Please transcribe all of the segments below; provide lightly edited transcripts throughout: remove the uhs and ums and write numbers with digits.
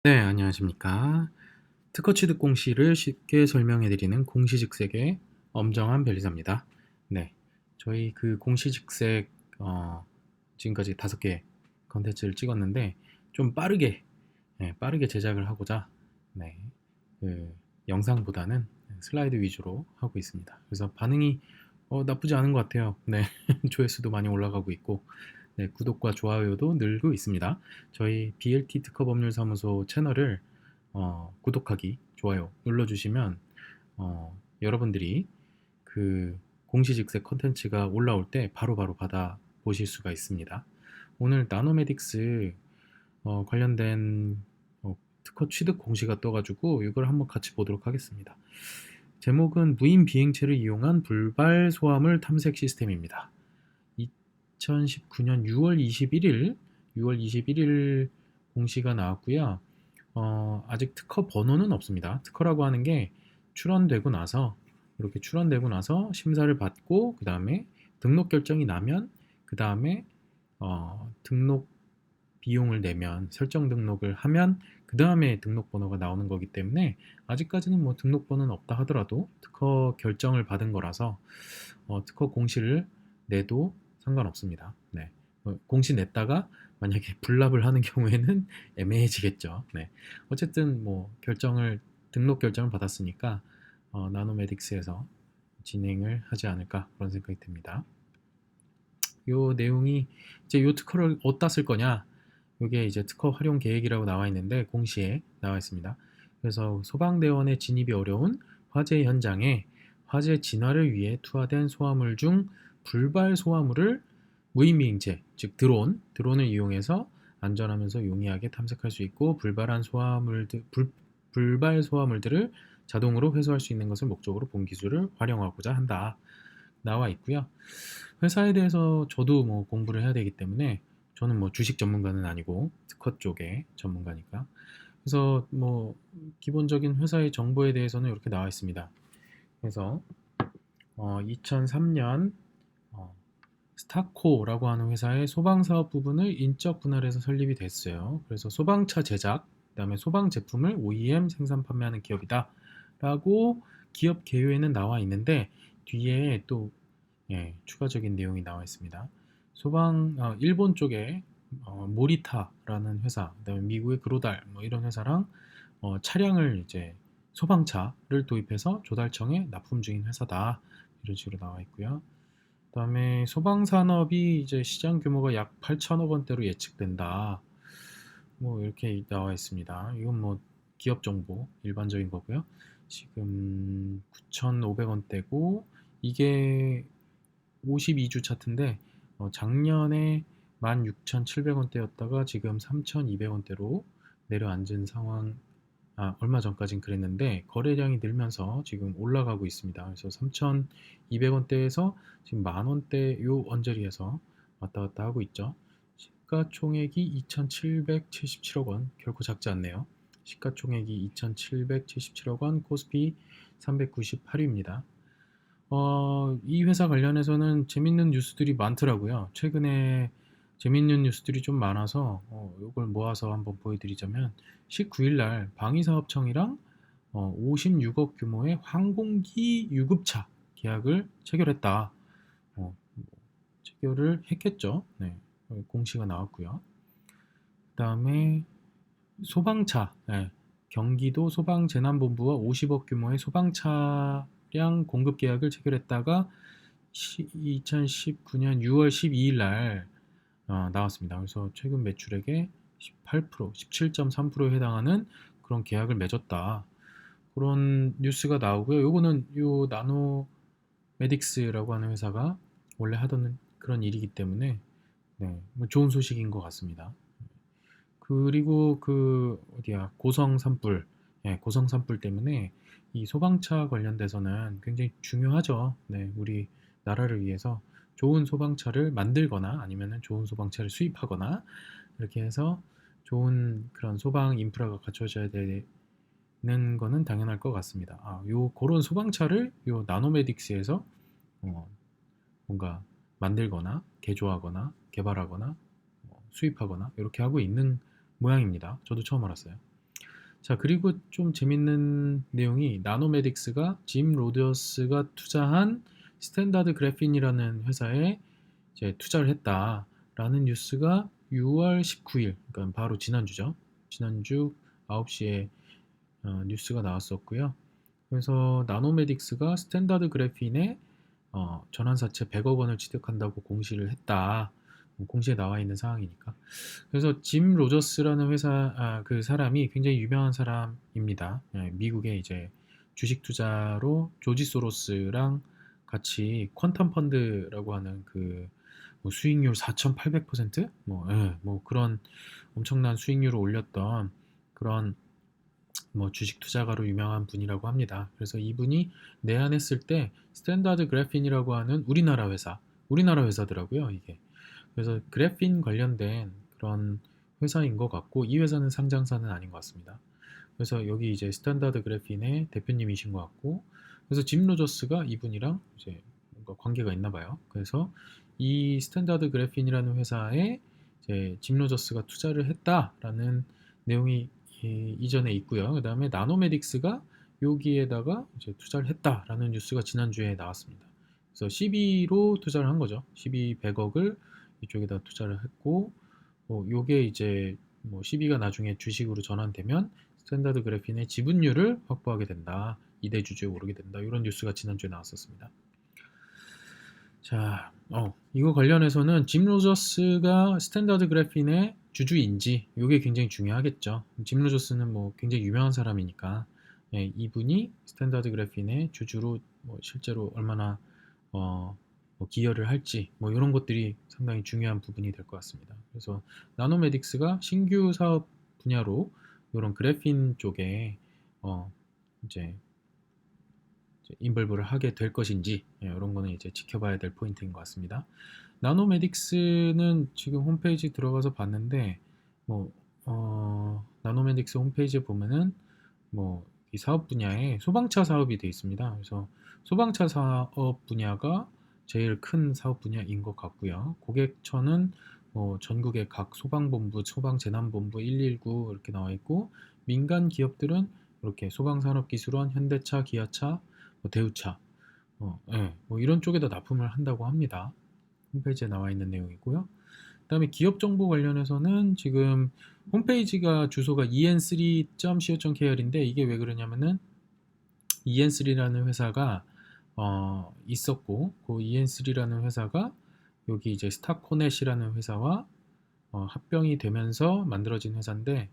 네, 안녕하십니까. 특허 취득 공시를 쉽게 설명해 드리는 공시직색의 엄정한 변리사입니다. 네, 저희 그 공시직색 지금까지 5개 컨텐츠를 찍었는데 좀 빠르게 제작을 하고자 네, 그 영상보다는 슬라이드 위주로 하고 있습니다. 그래서 반응이 나쁘지 않은 것 같아요. 네, 조회수도 많이 올라가고 있고 네, 구독과 좋아요도 늘고 있습니다. 저희 BLT 특허법률사무소 채널을 구독하기, 좋아요 눌러주시면 여러분들이 그 공시직색 컨텐츠가 올라올 때 바로바로 받아 보실 수가 있습니다. 오늘 나노메딕스 관련된 특허 취득 공시가 떠가지고 이걸 한번 같이 보도록 하겠습니다. 제목은 무인 비행체를 이용한 불발 소화물 탐색 시스템입니다. 2019년 6월 21일 공시가 나왔고요. 아직 특허 번호는 없습니다. 특허라고 하는 게 출원되고 나서 이렇게 출원되고 나서 심사를 받고 그 다음에 등록 결정이 나면 그 다음에 등록 비용을 내면 설정 등록을 하면 그 다음에 등록 번호가 나오는 거기 때문에 아직까지는 뭐 등록 번호는 없다 하더라도 특허 결정을 받은 거라서 특허 공시를 내도 상관없습니다. 네. 공시 냈다가 만약에 불납을 하는 경우에는 애매해지겠죠. 네. 어쨌든 뭐 등록 결정을 받았으니까 나노메딕스에서 진행을 하지 않을까 그런 생각이 듭니다. 요 내용이 이제 요 특허를 어디다 쓸 거냐? 요게 이제 특허 활용 계획이라고 나와 있는데 공시에 나와 있습니다. 그래서 소방대원의 진입이 어려운 화재 현장에 화재 진화를 위해 투하된 소화물 중 불발 소화물을 무인비행체, 즉 드론을 이용해서 안전하면서 용이하게 탐색할 수 있고 불발 소화물들을 자동으로 회수할 수 있는 것을 목적으로 본 기술을 활용하고자 한다. 나와 있고요. 회사에 대해서 저도 뭐 공부를 해야 되기 때문에 저는 뭐 주식 전문가는 아니고 특허 쪽의 전문가니까. 그래서 뭐 기본적인 회사의 정보에 대해서는 이렇게 나와 있습니다. 그래서 2003년 스타코라고 하는 회사의 소방사업 부분을 인적 분할해서 설립이 됐어요. 그래서 소방차 제작, 그다음에 소방 제품을 OEM 생산 판매하는 기업이다. 라고 기업 개요에는 나와 있는데 뒤에 또 추가적인 내용이 나와 있습니다. 일본 쪽에 모리타라는 회사, 그다음에 미국의 그로달 뭐 이런 회사랑 차량을 이제 소방차를 도입해서 조달청에 납품 중인 회사다. 이런 식으로 나와 있고요. 그다음에 소방산업이 이제 시장 규모가 약 8천억 원대로 예측된다. 뭐 이렇게 나와 있습니다. 이건 뭐 기업 정보 일반적인 거고요. 지금 9,500원대고 이게 52주 차트인데 작년에 16,700원대였다가 지금 3,200원대로 내려앉은 상황. 얼마 전까진 그랬는데 거래량이 늘면서 지금 올라가고 있습니다. 그래서 3,200원대에서 지금 만원대 요 언저리에서 왔다 갔다 하고 있죠. 시가총액이 2,777억 원, 결코 작지 않네요. 시가총액이 2,777억 원, 코스피 398위입니다. 이 회사 관련해서는 재밌는 뉴스들이 많더라고요. 최근에 재밌는 뉴스들이 좀 많아서 이걸 모아서 한번 보여드리자면 19일 날 방위사업청이랑 56억 규모의 항공기 유급차 계약을 체결했다. 체결을 했겠죠. 네, 공시가 나왔고요. 그다음에 소방차, 경기도 소방재난본부와 50억 규모의 소방차량 공급 계약을 체결했다가 2019년 6월 12일 날 나왔습니다. 그래서 최근 매출액의 18%, 17.3%에 해당하는 그런 계약을 맺었다. 그런 뉴스가 나오고요. 요거는 요 나노메딕스라고 하는 회사가 원래 하던 그런 일이기 때문에 뭐 좋은 소식인 것 같습니다. 그리고 그 어디야 고성 산불, 고성 산불 때문에 이 소방차 관련돼서는 굉장히 중요하죠. 네, 우리 나라를 위해서 좋은 소방차를 만들거나 아니면은 좋은 소방차를 수입하거나 이렇게 해서 좋은 그런 소방 인프라가 갖춰져야 되는 거는 당연할 것 같습니다. 요 그런 소방차를 요 나노메딕스에서 어, 뭔가 만들거나 개조하거나 개발하거나 수입하거나 이렇게 하고 있는 모양입니다. 저도 처음 알았어요. 자, 그리고 좀 재밌는 내용이 나노메딕스가 짐 로저스가 투자한 스탠다드 그래핀이라는 회사에 이제 투자를 했다라는 뉴스가 6월 19일, 그러니까 바로 지난주죠. 지난주 9시에 뉴스가 나왔었고요. 그래서 나노메딕스가 스탠다드 그래핀에 전환사채 100억 원을 취득한다고 공시를 했다. 공시에 나와 있는 상황이니까. 그래서 짐 로저스라는 그 사람이 굉장히 유명한 사람입니다. 예, 미국의 이제 주식 투자로 조지 소로스랑 같이 퀀텀 펀드라고 하는 뭐 수익률 4,800%? 뭐 그런 엄청난 수익률을 올렸던 그런 뭐 주식 투자가로 유명한 분이라고 합니다. 그래서 이분이 내한했을 때 스탠다드 그래핀이라고 하는 우리나라 회사더라고요, 이게. 그래서 그래핀 관련된 그런 회사인 것 같고 이 회사는 상장사는 아닌 것 같습니다. 그래서 여기 이제 스탠다드 그래핀의 대표님이신 것 같고 그래서 짐 로저스가 이분이랑 이제 뭔가 관계가 있나 봐요. 그래서 이 스탠다드 그래핀이라는 회사에 이제 짐 로저스가 투자를 했다라는 내용이 이전에 있고요. 그 다음에 나노메딕스가 여기에다가 이제 투자를 했다라는 뉴스가 지난주에 나왔습니다. 그래서 12로 투자를 한 거죠. 12 100억을 이쪽에다 투자를 했고, 요게 이제 뭐 12가 나중에 주식으로 전환되면 스탠다드 그래핀의 지분율을 확보하게 된다. 2대 주주에 오르게 된다. 이런 뉴스가 지난주에 나왔었습니다. 자, 이거 관련해서는 짐 로저스가 스탠다드 그래핀의 주주인지 이게 굉장히 중요하겠죠. 짐 로저스는 뭐 굉장히 유명한 사람이니까 예, 이분이 스탠다드 그래핀의 주주로 뭐 실제로 얼마나 뭐 기여를 할지 뭐 이런 것들이 상당히 중요한 부분이 될 것 같습니다. 그래서 나노메딕스가 신규 사업 분야로 이런 그래핀 쪽에 이제 인벌브를 하게 될 것인지 이런 거는 이제 지켜봐야 될 포인트인 것 같습니다. 나노메딕스는 지금 홈페이지 들어가서 봤는데 뭐 나노메딕스 홈페이지에 보면은 뭐 이 사업 분야에 소방차 사업이 되어 있습니다. 그래서 소방차 사업 분야가 제일 큰 사업 분야인 것 같고요. 고객처는 뭐 전국의 각 소방본부, 소방재난본부 119 이렇게 나와 있고 민간 기업들은 이렇게 소방산업기술원, 현대차, 기아차, 뭐 대우차, 예, 뭐 이런 쪽에다 납품을 한다고 합니다. 홈페이지에 나와 있는 내용이고요. 그다음에 기업 정보 관련해서는 지금 홈페이지가 주소가 en3.co.kr인데 이게 왜 그러냐면은 en3라는 회사가 있었고 그 en3라는 회사가 여기 이제 스타코넷이라는 회사와 합병이 되면서 만들어진 회사인데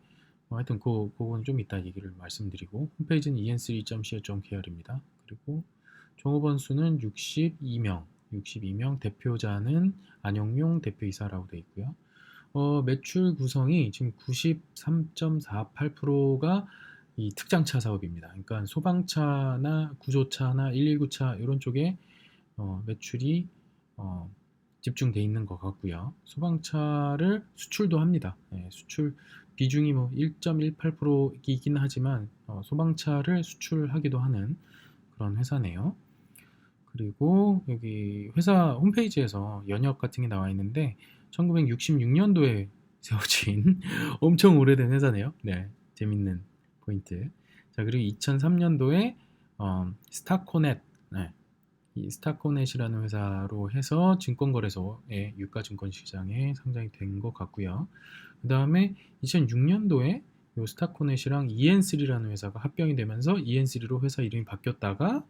하여튼 그건 좀 이따 얘기를 말씀드리고 홈페이지는 en3.co.kr입니다. 그리고 종업원 수는 62명, 대표자는 안영용 대표이사라고 되어 있고요. 매출 구성이 지금 93.48%가 이 특장차 사업입니다. 그러니까 소방차나 구조차나 119차 이런 쪽에 매출이 집중돼 있는 것 같고요. 소방차를 수출도 합니다. 예, 수출 비중이 뭐 1.18%이긴 하지만 소방차를 수출하기도 하는 그런 회사네요. 그리고 여기 회사 홈페이지에서 연역 같은 게 나와 있는데 1966년도에 세워진 엄청 오래된 회사네요. 네, 재밌는 포인트. 자, 그리고 2003년도에 스타코넷, 네, 이 스타코넷이라는 회사로 해서 증권거래소의 유가증권시장에 상장이 된 것 같고요. 그 다음에 2006년도에 이 스타코넷이랑 EN3라는 회사가 합병이 되면서 EN3로 회사 이름이 바뀌었다가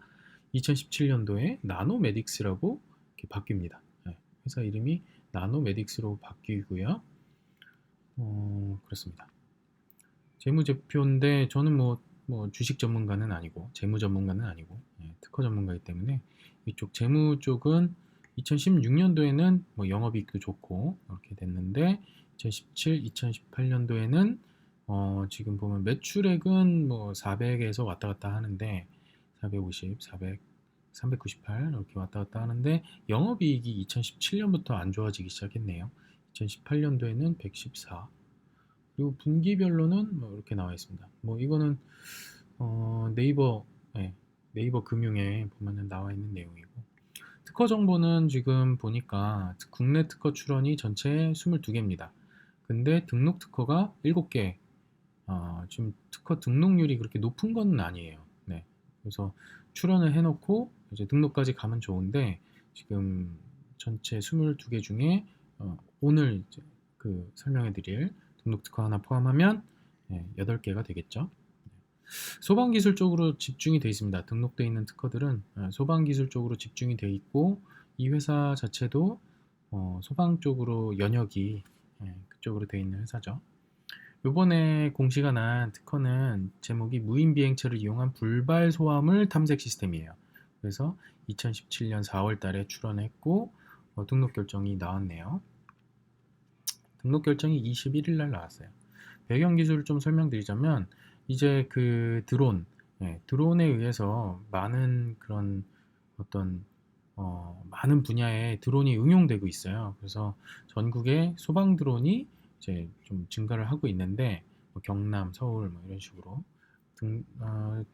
2017년도에 나노메딕스라고 이렇게 바뀝니다. 네, 회사 이름이 나노메딕스로 바뀌고요. 그렇습니다. 재무제표인데 저는 뭐 주식 전문가는 아니고 재무 전문가는 아니고 특허 전문가이기 때문에 이쪽 재무 쪽은 2016년도에는 뭐 영업이익도 좋고 이렇게 됐는데 2017, 2018년도에는 지금 보면 매출액은 뭐 400에서 왔다 갔다 하는데 450, 400, 398 이렇게 왔다 갔다 하는데 영업이익이 2017년부터 안 좋아지기 시작했네요. 2018년도에는 114 그리고 분기별로는 뭐 이렇게 나와 있습니다. 뭐 이거는 네이버 네이버 금융에 보면은 나와 있는 내용이고 특허 정보는 지금 보니까 국내 특허 출원이 전체 22개입니다. 근데 등록 특허가 7개 지금 특허 등록률이 그렇게 높은 건 아니에요. 네. 그래서 출원을 해놓고 이제 등록까지 가면 좋은데 지금 전체 22개 중에 오늘 이제 그 설명해드릴 등록 특허 하나 포함하면 8개가 되겠죠. 소방기술 쪽으로 집중이 되어 있습니다. 등록되어 있는 특허들은 소방기술 쪽으로 집중이 되어 있고 이 회사 자체도 소방 쪽으로 연역이 그쪽으로 되어 있는 회사죠. 요번에 공시가 난 특허는 제목이 무인 비행체를 이용한 불발 소화물 탐색 시스템이에요. 그래서 2017년 4월 달에 출원했고 등록 결정이 나왔네요. 등록 결정이 21일 날 나왔어요. 배경 기술을 좀 설명드리자면 이제 그 드론에 의해서 많은 그런 어떤 많은 분야에 드론이 응용되고 있어요. 그래서 전국에 소방 드론이 이제 좀 증가를 하고 있는데 뭐 경남, 서울 뭐 이런 식으로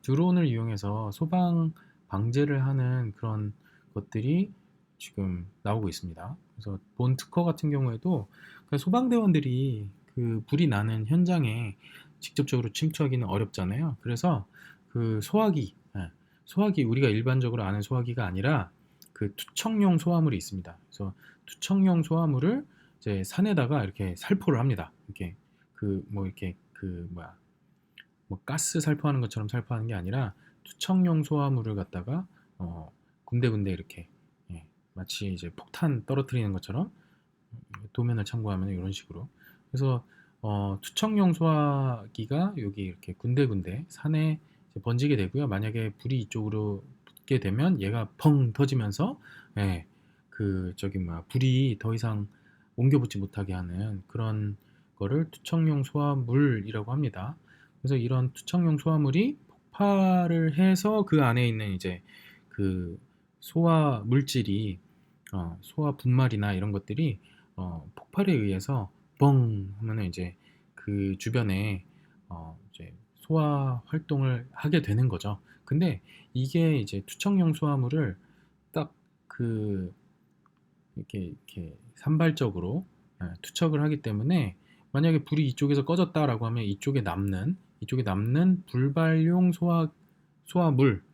드론을 이용해서 소방 방제를 하는 그런 것들이 지금 나오고 있습니다. 그래서 본 특허 같은 경우에도 소방대원들이 그 불이 나는 현장에 직접적으로 침투하기는 어렵잖아요. 그래서 그 소화기 우리가 일반적으로 아는 소화기가 아니라 그 투척용 소화물이 있습니다. 그래서 투척용 소화물을 이제 산에다가 이렇게 살포를 합니다. 이렇게 그 뭐 이렇게 그 뭐야 뭐 가스 살포하는 것처럼 살포하는 게 아니라 투척용 소화물을 갖다가 군데군데 이렇게 마치 이제 폭탄 떨어뜨리는 것처럼 도면을 참고하면 이런 식으로 그래서 투척용 소화기가 여기 이렇게 군데군데 산에 번지게 되고요. 만약에 불이 이쪽으로 붙게 되면 얘가 펑 터지면서 그 저기 뭐야 불이 더 이상 옮겨붙지 못하게 하는 그런 거를 투척용 소화물이라고 합니다. 그래서 이런 투척용 소화물이 폭발을 해서 그 안에 있는 이제 그 소화 물질이 소화 분말이나 이런 것들이 폭발에 의해서 뻥 하면은 이제 그 주변에 이제 소화 활동을 하게 되는 거죠. 근데 이게 이제 투척용 소화물을 딱 그 이렇게 산발적으로 투척을 하기 때문에 만약에 불이 이쪽에서 꺼졌다라고 하면 이쪽에 남는 불발용 소화물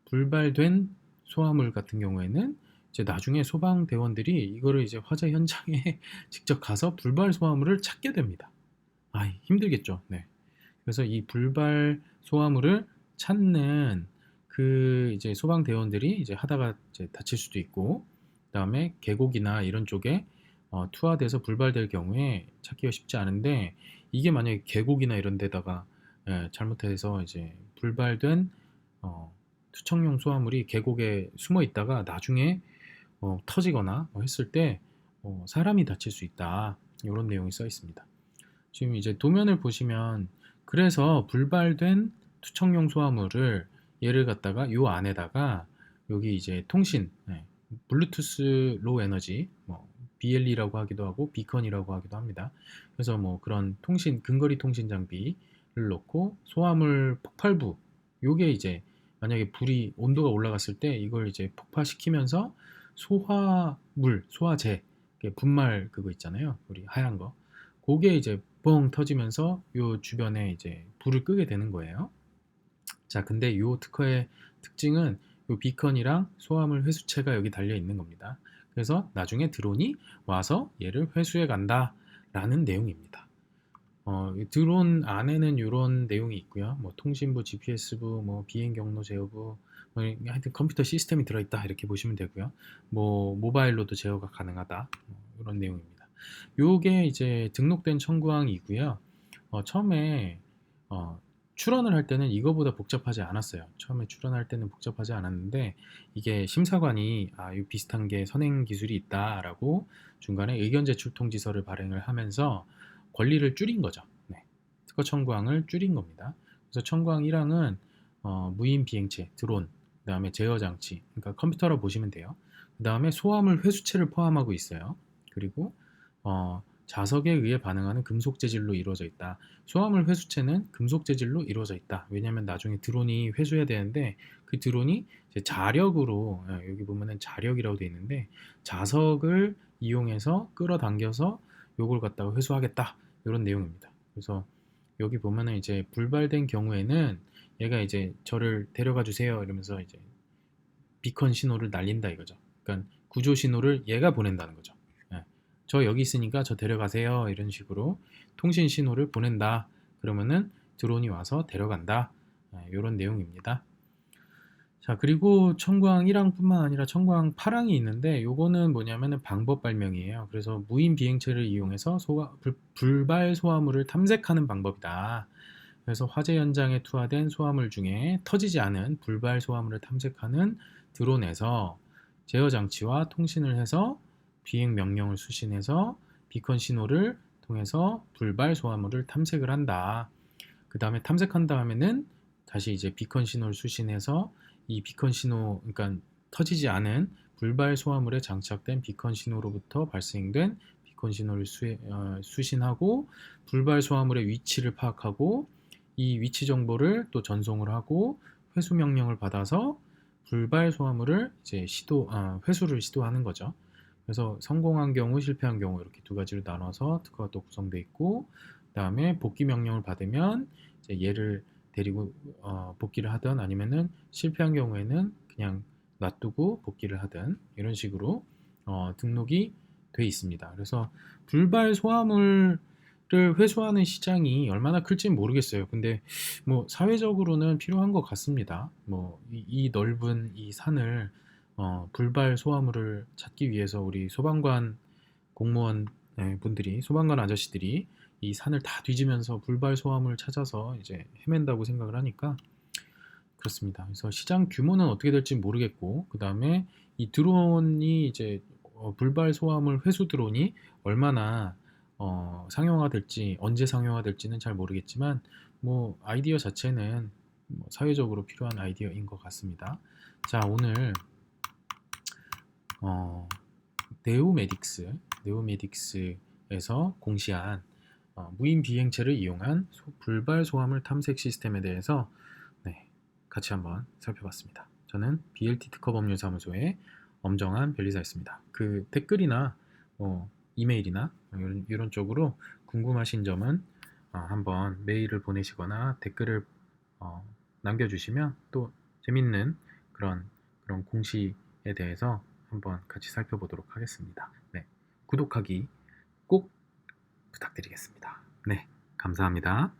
불발된 소화물 같은 경우에는 이제 나중에 소방대원들이 이거를 이제 화재 현장에 직접 가서 불발 소화물을 찾게 됩니다. 힘들겠죠. 네. 그래서 이 불발 소화물을 찾는 그 이제 소방대원들이 이제 하다가 이제 다칠 수도 있고, 그다음에 계곡이나 이런 쪽에 투하돼서 불발될 경우에 찾기가 쉽지 않은데 이게 만약에 계곡이나 이런 데다가 잘못해서 이제 불발된 투척용 소화물이 계곡에 숨어 있다가 나중에 터지거나 했을 때 사람이 다칠 수 있다. 이런 내용이 써 있습니다. 지금 이제 도면을 보시면 그래서 불발된 투척용 소화물을 얘를 갖다가 요 안에다가 여기 이제 통신, 블루투스 로우 에너지, 뭐 BLE라고 하기도 하고 비컨이라고 하기도 합니다. 그래서 뭐 그런 근거리 통신 장비를 넣고 소화물 폭발부, 요게 이제 만약에 불이 온도가 올라갔을 때 이걸 이제 폭파시키면서 소화재, 분말 그거 있잖아요. 우리 하얀 거. 그게 이제 뻥 터지면서 요 주변에 이제 불을 끄게 되는 거예요. 자, 근데 요 특허의 특징은 요 비컨이랑 소화물 회수체가 여기 달려 있는 겁니다. 그래서 나중에 드론이 와서 얘를 회수해 간다라는 내용입니다. 드론 안에는 이런 내용이 있고요. 뭐 통신부, GPS부, 뭐 비행 경로 제어부, 뭐 하여튼 컴퓨터 시스템이 들어있다 이렇게 보시면 되고요. 뭐 모바일로도 제어가 가능하다 이런 내용입니다. 요게 이제 등록된 청구항이고요. 처음에 출원을 할 때는 이거보다 복잡하지 않았어요. 처음에 출원할 때는 복잡하지 않았는데 이게 심사관이 이 비슷한 게 선행 기술이 있다라고 중간에 의견 제출 통지서를 발행을 하면서 권리를 줄인 거죠. 네. 특허 청구항을 줄인 겁니다. 그래서 청구항 1항은 무인 비행체, 드론, 그 다음에 제어 장치, 그러니까 컴퓨터로 보시면 돼요. 그 다음에 소화물 회수체를 포함하고 있어요. 그리고 자석에 의해 반응하는 금속 재질로 이루어져 있다. 소화물 회수체는 금속 재질로 이루어져 있다. 왜냐하면 나중에 드론이 회수해야 되는데 그 드론이 이제 자력으로 여기 보면은 자력이라고 되어 있는데 자석을 이용해서 끌어당겨서 요걸 갖다가 회수하겠다 이런 내용입니다. 그래서 여기 보면은 이제 불발된 경우에는 얘가 이제 저를 데려가 주세요 이러면서 이제 비컨 신호를 날린다 이거죠. 그러니까 구조 신호를 얘가 보낸다는 거죠. 예. 저 여기 있으니까 저 데려가세요 이런 식으로 통신 신호를 보낸다. 그러면은 드론이 와서 데려간다. 이런 내용입니다. 자, 그리고 청광 1항뿐만 아니라 청광 8항이 있는데 요거는 뭐냐면은 방법 발명이에요. 그래서 무인 비행체를 이용해서 불발 소화물을 탐색하는 방법이다. 그래서 화재 현장에 투하된 소화물 중에 터지지 않은 불발 소화물을 탐색하는 드론에서 제어 장치와 통신을 해서 비행 명령을 수신해서 비컨 신호를 통해서 불발 소화물을 탐색을 한다. 그 다음에 탐색한 다음에는 다시 이제 비컨 신호를 수신해서 이 비컨 신호, 그러니까 터지지 않은 불발 소화물에 장착된 비컨 신호로부터 발생된 비컨 신호를 수신하고 불발 소화물의 위치를 파악하고 이 위치 정보를 또 전송을 하고 회수 명령을 받아서 불발 소화물을 이제 회수를 시도하는 거죠. 그래서 성공한 경우, 실패한 경우 이렇게 두 가지로 나눠서 특허가 또 구성되어 있고, 그다음에 복귀 명령을 받으면 이제 얘를 데리고 복귀를 하든 아니면은 실패한 경우에는 그냥 놔두고 복귀를 하든 이런 식으로 등록이 돼 있습니다. 그래서 불발 소화물을 회수하는 시장이 얼마나 클지는 모르겠어요. 근데 뭐 사회적으로는 필요한 것 같습니다. 뭐 이 넓은 이 산을 불발 소화물을 찾기 위해서 우리 소방관 공무원 분들이 소방관 아저씨들이 이 산을 다 뒤지면서 불발 소화물 찾아서 이제 헤맨다고 생각을 하니까 그렇습니다. 그래서 시장 규모는 어떻게 될지 모르겠고 그 다음에 이 드론이 이제 불발 소화물 회수 드론이 얼마나 상용화될지 언제 상용화될지는 잘 모르겠지만 뭐 아이디어 자체는 뭐 사회적으로 필요한 아이디어인 것 같습니다. 자, 오늘 어, 네오메딕스에서 공시한 무인 비행체를 이용한 불발 소화물 탐색 시스템에 대해서 네, 같이 한번 살펴봤습니다. 저는 BLT 특허법률사무소의 엄정한 변리사였습니다. 그 댓글이나 이메일이나 이런 쪽으로 궁금하신 점은 한번 메일을 보내시거나 댓글을 어, 남겨주시면 또 재밌는 그런 공시에 대해서 한번 같이 살펴보도록 하겠습니다. 네, 구독하기 꼭 부탁드리겠습니다. 네, 감사합니다.